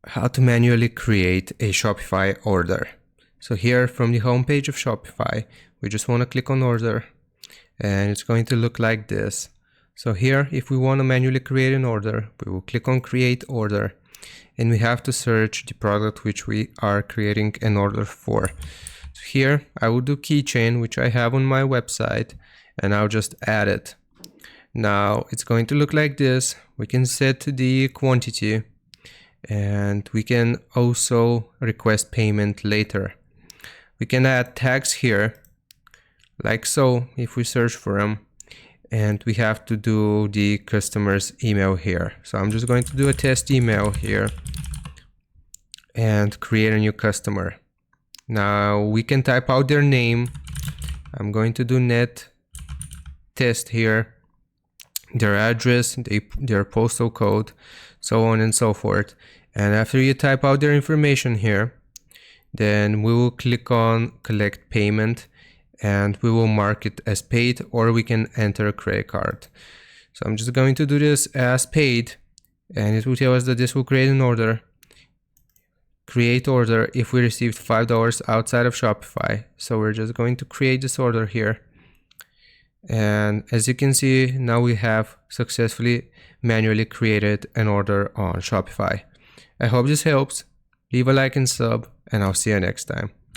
how to manually create a Shopify order. So here from the homepage of Shopify, we just want to click on order and it's going to look like this. So here, if we want to manually create an order, we will click on create order and we have to search the product which we are creating an order for. So here I will do keychain, which I have on my website, and I'll just add it. Now it's going to look like this. We can set the quantity and we can also request payment later. We can add tags here like so if we search for them, and we have to do the customer's email here. So I'm just going to do a test email here and create a new customer. Now we can type out their name. I'm going to do net test here, their address, their postal code, so on and so forth. And after you type out their information here, then we will click on collect payment and we will mark it as paid, or we can enter a credit card. So I'm just going to do this as paid and it will tell us that this will create an order. Create order if we received $5 outside of Shopify. So we're just going to create this order here. And as you can see, now we have successfully manually created an order on Shopify. I hope this helps. Leave a like and sub, and I'll see you next time.